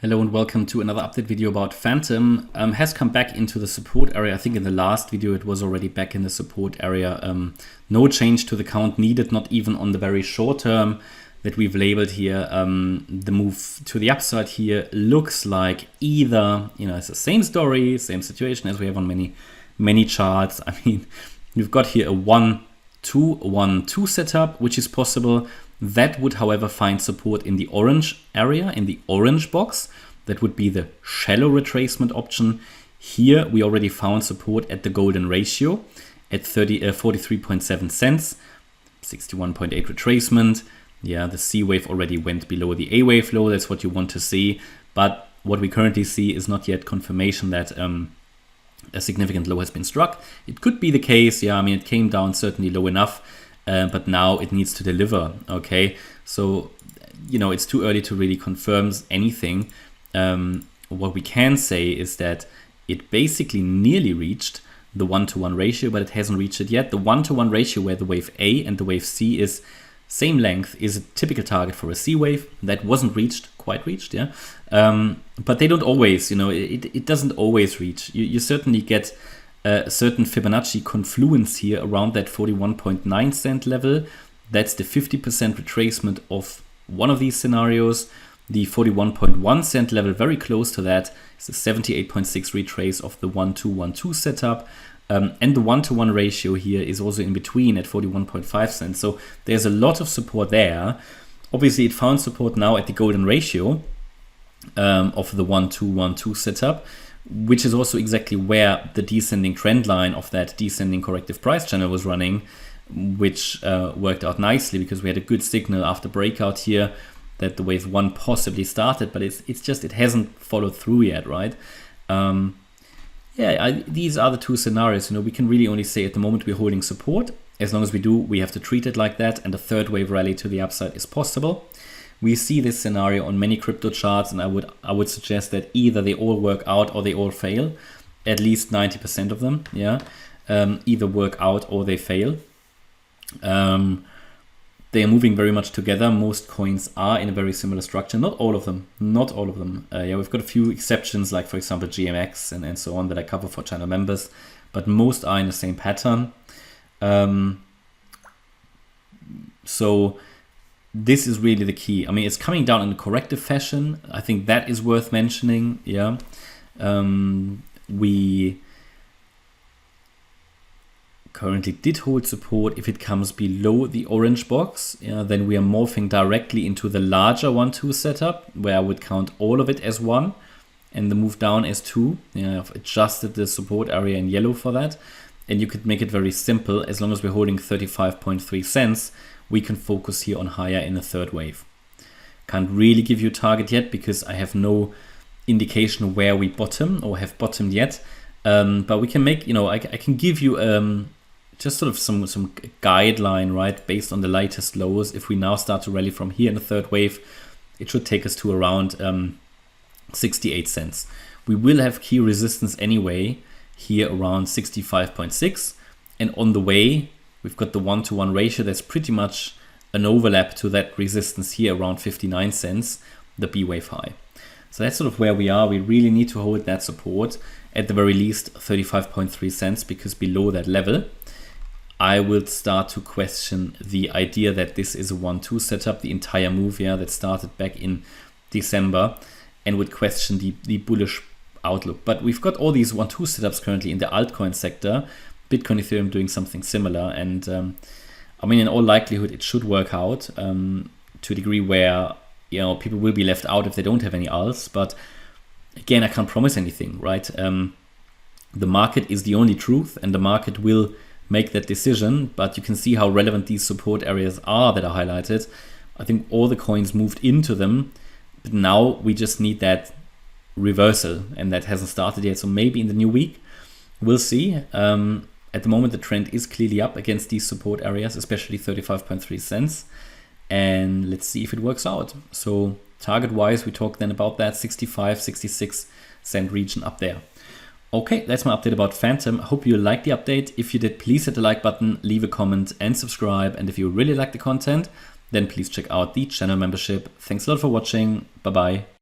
Hello and welcome to another update video about Fantom. Has come back into the support area. I think in the last video it was already back in the support area. No change to the count needed, not even on the very short term that we've labeled here. The move to the upside here looks like either, it's the same story, same situation as we have on many charts. I mean, we've got here a 1-2-1-2 setup, which is possible. That would, however, find support in the orange area, in the orange box. That would be the shallow retracement option. Here we already found support at the golden ratio at 43.7 cents, 61.8 retracement. Yeah, the C wave already went below the A wave low. That's what you want to see. But what we currently see is not yet confirmation that a significant low has been struck. It could be the case. Yeah, I mean, it came down certainly low enough. But now it needs to deliver, okay? So, it's too early to really confirm anything. What we can say is that it basically nearly reached the 1-to-1 ratio, but it hasn't reached it yet. The 1-to-1 ratio where the wave A and the wave C is same length is a typical target for a C wave. That wasn't quite reached, yeah? But they don't always, it doesn't always reach. You certainly get a certain Fibonacci confluence here around that 41.9 cent level. That's the 50% retracement of one of these scenarios. The 41.1 cent level, very close to that, is the 78.6 retrace of the 1-2-1-2 setup. And the 1-to-1 ratio here is also in between at 41.5 cents. So there's a lot of support there. Obviously, it found support now at the golden ratio of the 1-2-1-2 setup, which is also exactly where the descending trend line of that descending corrective price channel was running, which worked out nicely because we had a good signal after breakout here that the wave 1 possibly started, but it hasn't followed through yet, right? These are the two scenarios. We can really only say at the moment we're holding support. As long as we do, we have to treat it like that, and a third wave rally to the upside is possible. We see this scenario on many crypto charts, and I would suggest that either they all work out or they all fail. At least 90% of them, either work out or they fail. They are moving very much together. Most coins are in a very similar structure. Not all of them. We've got a few exceptions, like for example GMX and so on that I cover for channel members, but most are in the same pattern. So this is really the key. I mean, it's coming down in a corrective fashion. I think that is worth mentioning. Yeah. We currently did hold support. If it comes below the orange box, then we are morphing directly into the larger 1-2 setup, where I would count all of it as 1 and the move down as 2. I've adjusted the support area in yellow for that. And you could make it very simple. As long as we're holding 35.3 cents, we can focus here on higher in the third wave. Can't really give you a target yet because I have no indication where we bottom or have bottomed yet. But we can make, I can give you just sort of some guideline, right, based on the latest lows. If we now start to rally from here in the third wave, it should take us to around 68 cents. We will have key resistance anyway here around 65.6, and on the way we've got the 1-to-1 ratio that's pretty much an overlap to that resistance here around 59 cents, the B wave high. So that's sort of where we are. We really need to hold that support at the very least 35.3 cents, because below that level I will start to question the idea that this is a 1-2 setup, the entire move that started back in December, and would question the bullish outlook. But we've got all these 1-2 setups currently in the altcoin sector, Bitcoin, Ethereum doing something similar, and I mean, in all likelihood it should work out to a degree where people will be left out if they don't have any alts. But again, I can't promise anything, right? The market is the only truth, and the market will make that decision. But you can see how relevant these support areas are that are highlighted. I think all the coins moved into them, but now we just need that reversal, and that hasn't started yet. So maybe in the new week we'll see. At the moment the trend is clearly up against these support areas, especially 35.3 cents, and let's see if it works out. So target wise, we talk then about that 65-66 cent region up there. Okay, that's my update about Fantom. I hope you liked the update. If you did, please hit the like button, leave a comment and subscribe. And if you really like the content, then please check out the channel membership. Thanks a lot for watching. Bye bye.